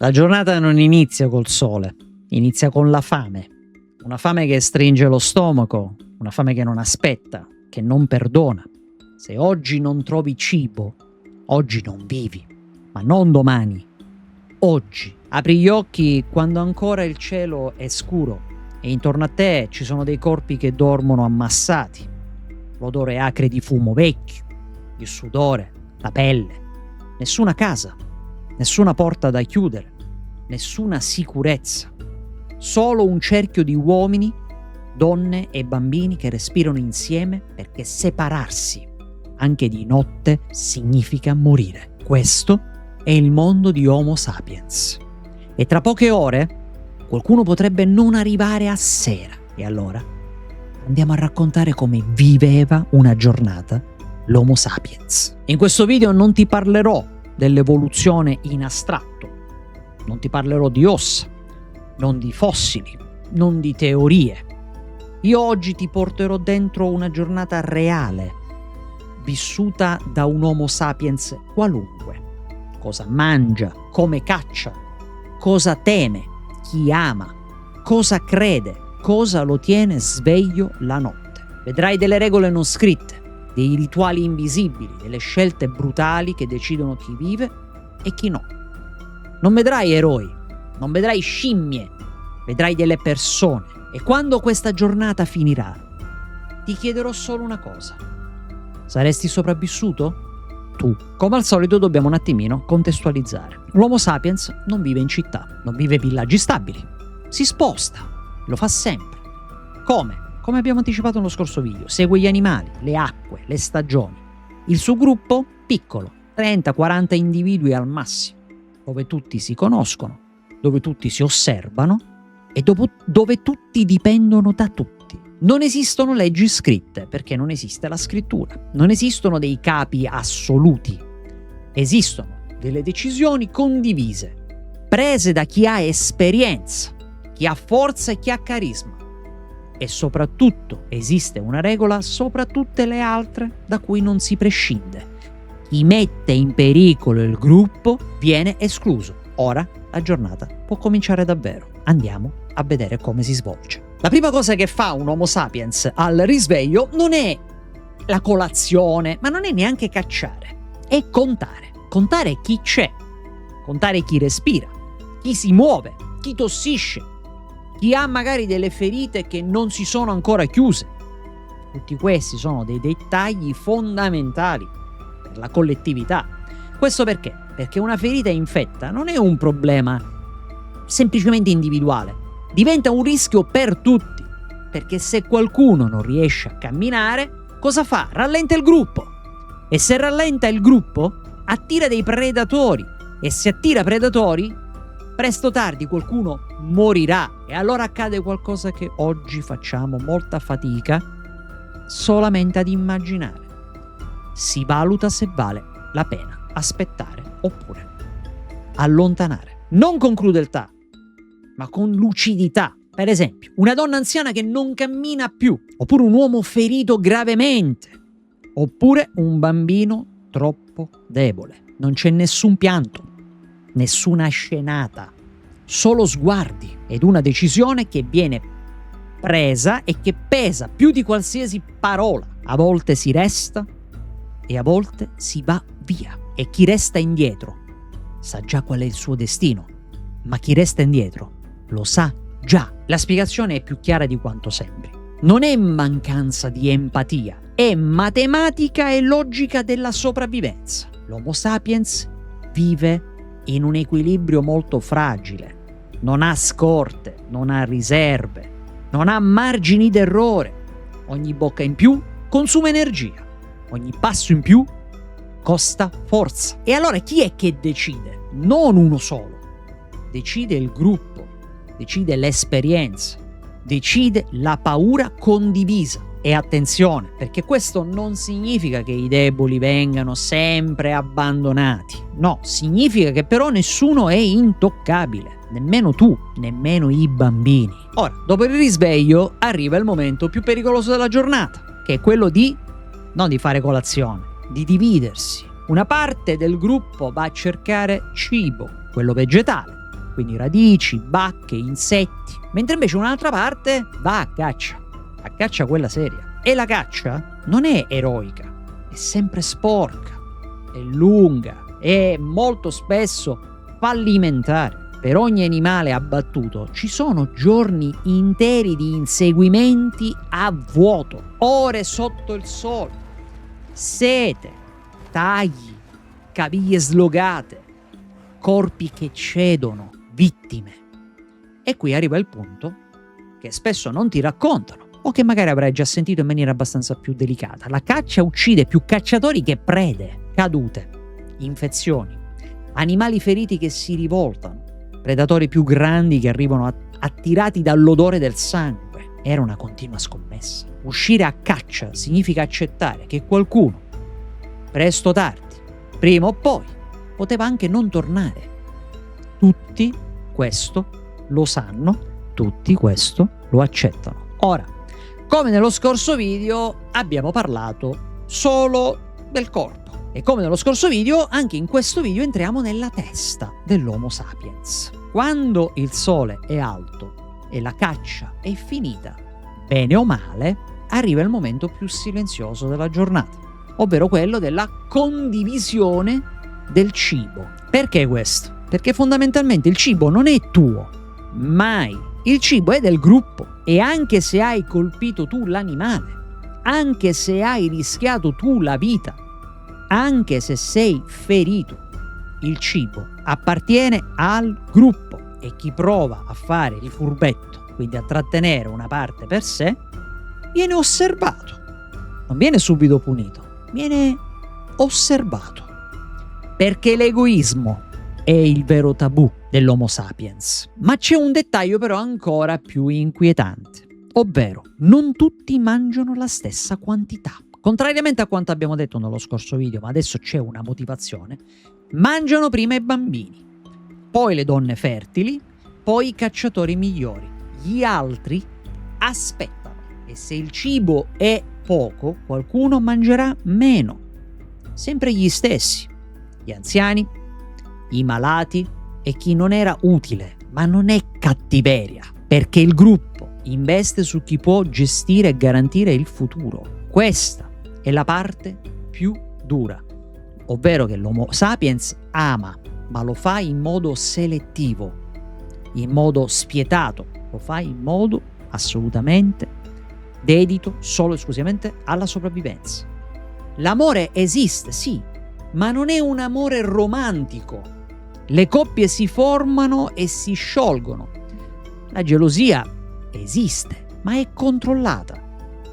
La giornata non inizia col sole, inizia con la fame. Una fame che stringe lo stomaco, una fame che non aspetta, che non perdona. Se oggi non trovi cibo, oggi non vivi, ma non domani. Oggi. Apri gli occhi quando ancora il cielo è scuro e intorno a te ci sono dei corpi che dormono ammassati. L'odore acre di fumo vecchio, il sudore, la pelle. Nessuna casa, nessuna porta da chiudere, nessuna sicurezza. Solo un cerchio di uomini, donne e bambini che respirano insieme perché separarsi, anche di notte, significa morire. Questo è il mondo di Homo sapiens. E tra poche ore qualcuno potrebbe non arrivare a sera. E allora andiamo a raccontare come viveva una giornata l'Homo sapiens. In questo video non ti parlerò dell'evoluzione in astratto, non ti parlerò di ossa, non di fossili, non di teorie. Io oggi ti porterò dentro una giornata reale, vissuta da un Homo sapiens qualunque. Cosa mangia, come caccia, cosa teme, chi ama, cosa crede, cosa lo tiene sveglio la notte. Vedrai delle regole non scritte, dei rituali invisibili, delle scelte brutali che decidono chi vive e chi no. Non vedrai eroi, non vedrai scimmie, vedrai delle persone. E quando questa giornata finirà, ti chiederò solo una cosa. Saresti sopravvissuto? Tu. Come al solito dobbiamo un attimino contestualizzare. L'Homo sapiens non vive in città, non vive in villaggi stabili. Si sposta, lo fa sempre. Come? Come abbiamo anticipato nello scorso video, segue gli animali, le acque, le stagioni. Il suo gruppo? Piccolo, 30-40 individui al massimo, dove tutti si conoscono, dove tutti si osservano e dove tutti dipendono da tutti. Non esistono leggi scritte, perché non esiste la scrittura. Non esistono dei capi assoluti. Esistono delle decisioni condivise, prese da chi ha esperienza, chi ha forza e chi ha carisma. E soprattutto esiste una regola sopra tutte le altre da cui non si prescinde. Chi mette in pericolo il gruppo viene escluso. Ora la giornata può cominciare davvero. Andiamo a vedere come si svolge. La prima cosa che fa un Homo sapiens al risveglio non è la colazione, ma non è neanche cacciare. È contare. Contare chi c'è. Contare chi respira, chi si muove, chi tossisce, chi ha magari delle ferite che non si sono ancora chiuse. Tutti questi sono dei dettagli fondamentali per la collettività. Questo perché? Perché una ferita infetta non è un problema semplicemente individuale, diventa un rischio per tutti, perché se qualcuno non riesce a camminare, cosa fa? Rallenta il gruppo. E se rallenta il gruppo, attira dei predatori. E se attira predatori, presto o tardi qualcuno morirà. E allora accade qualcosa che oggi facciamo molta fatica solamente ad immaginare. Si valuta se vale la pena aspettare oppure allontanare. Non con crudeltà, ma con lucidità. Per esempio, una donna anziana che non cammina più, oppure un uomo ferito gravemente, oppure un bambino troppo debole. Non c'è nessun pianto, nessuna scenata, solo sguardi ed una decisione che viene presa e che pesa più di qualsiasi parola. A volte si resta e a volte si va via. E chi resta indietro sa già qual è il suo destino, ma chi resta indietro lo sa già. La spiegazione è più chiara di quanto sembri. Non è mancanza di empatia, è matematica e logica della sopravvivenza. L'Homo sapiens vive in un equilibrio molto fragile. Non ha scorte, non ha riserve, non ha margini d'errore. Ogni bocca in più consuma energia, ogni passo in più costa forza. E allora chi è che decide? Non uno solo. Decide il gruppo, decide l'esperienza, decide la paura condivisa. E attenzione, perché questo non significa che i deboli vengano sempre abbandonati. No, significa che però nessuno è intoccabile. Nemmeno tu, nemmeno i bambini. Ora, dopo il risveglio, arriva il momento più pericoloso della giornata, che è quello non di fare colazione, di dividersi. Una parte del gruppo va a cercare cibo, quello vegetale, quindi radici, bacche, insetti, mentre invece un'altra parte va a caccia quella seria. E la caccia non è eroica, è sempre sporca, è lunga e molto spesso fallimentare. Per ogni animale abbattuto ci sono giorni interi di inseguimenti a vuoto, ore sotto il sole, sete, tagli, caviglie slogate, corpi che cedono, vittime. E qui arriva il punto che spesso non ti raccontano, o che magari avrai già sentito in maniera abbastanza più delicata. La caccia uccide più cacciatori che prede, cadute, infezioni, animali feriti che si rivoltano, predatori più grandi che arrivano attirati dall'odore del sangue. Era una continua scommessa. Uscire a caccia significa accettare che qualcuno, presto o tardi, prima o poi, poteva anche non tornare. Tutti questo lo sanno, tutti questo lo accettano. Ora, come nello scorso video, abbiamo parlato solo del corpo. E come nello scorso video, anche in questo video entriamo nella testa dell'Homo sapiens. Quando il sole è alto e la caccia è finita, bene o male, arriva il momento più silenzioso della giornata, ovvero quello della condivisione del cibo. Perché questo? Perché fondamentalmente il cibo non è tuo, mai. Il cibo è del gruppo, e anche se hai colpito tu l'animale, anche se hai rischiato tu la vita, anche se sei ferito, il cibo appartiene al gruppo, e chi prova a fare il furbetto, quindi a trattenere una parte per sé, viene osservato. Non viene subito punito, viene osservato. Perché l'egoismo è il vero tabù dell'Homo sapiens. Ma c'è un dettaglio però ancora più inquietante, ovvero non tutti mangiano la stessa quantità. Contrariamente a quanto abbiamo detto nello scorso video, ma adesso c'è una motivazione, mangiano prima i bambini, poi le donne fertili, poi i cacciatori migliori. Gli altri aspettano, e se il cibo è poco, qualcuno mangerà meno. Sempre gli stessi, gli anziani, i malati e chi non era utile. Ma non è cattiveria, perché il gruppo investe su chi può gestire e garantire il futuro. Questa è la parte più dura, ovvero che l'Homo sapiens ama, ma lo fa in modo selettivo, in modo spietato, lo fa in modo assolutamente dedito solo e esclusivamente alla sopravvivenza. L'amore esiste, sì, ma non è un amore romantico. Le coppie si formano e si sciolgono. La gelosia esiste, ma è controllata.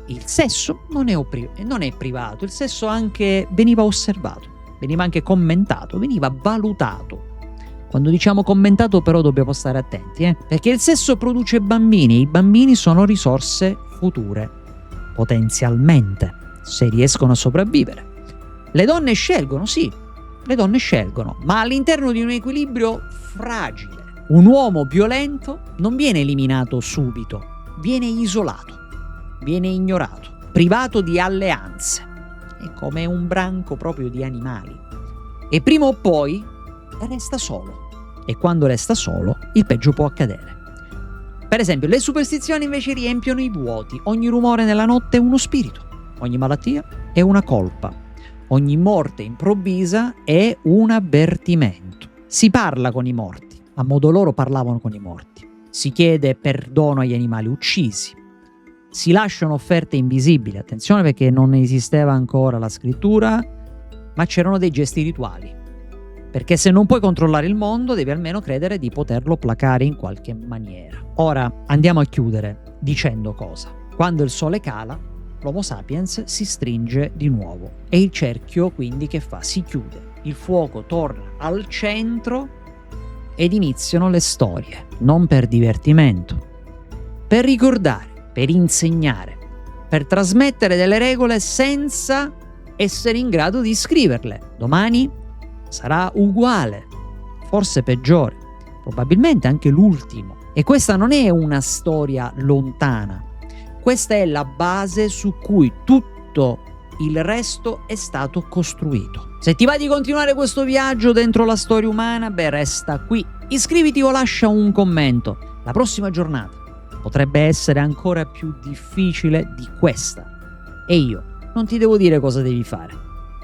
Il sesso non è privato, il sesso anche veniva osservato, veniva anche commentato, veniva valutato. Quando diciamo commentato però dobbiamo stare attenti, perché il sesso produce bambini, e i bambini sono risorse future, potenzialmente, se riescono a sopravvivere. Le donne scelgono, sì, le donne scelgono, ma all'interno di un equilibrio fragile. Un uomo violento non viene eliminato subito, viene isolato, viene ignorato, privato di alleanze. È come un branco proprio di animali. E prima o poi resta solo. E quando resta solo, il peggio può accadere. Per esempio, le superstizioni invece riempiono i vuoti. Ogni rumore nella notte è uno spirito. Ogni malattia è una colpa. Ogni morte improvvisa è un avvertimento. Si parla con i morti. A modo loro parlavano con i morti. Si chiede perdono agli animali uccisi. Si lasciano offerte invisibili. Attenzione, perché non esisteva ancora la scrittura, ma c'erano dei gesti rituali. Perché se non puoi controllare il mondo, devi almeno credere di poterlo placare in qualche maniera. Ora andiamo a chiudere dicendo cosa. Quando il sole cala, l'Homo sapiens si stringe di nuovo. E il cerchio quindi che fa? Si chiude. Il fuoco torna al centro ed iniziano le storie. Non per divertimento, per ricordare, per insegnare, per trasmettere delle regole senza essere in grado di scriverle. Domani sarà uguale, forse peggiore, probabilmente anche l'ultimo. E questa non è una storia lontana, questa è la base su cui tutto il resto è stato costruito. Se ti va di continuare questo viaggio dentro la storia umana, resta qui Iscriviti o lascia un commento. La prossima giornata potrebbe essere ancora più difficile di questa. E io non ti devo dire cosa devi fare.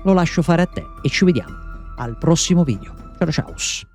Lo lascio fare a te e ci vediamo al prossimo video. Ciao ciao.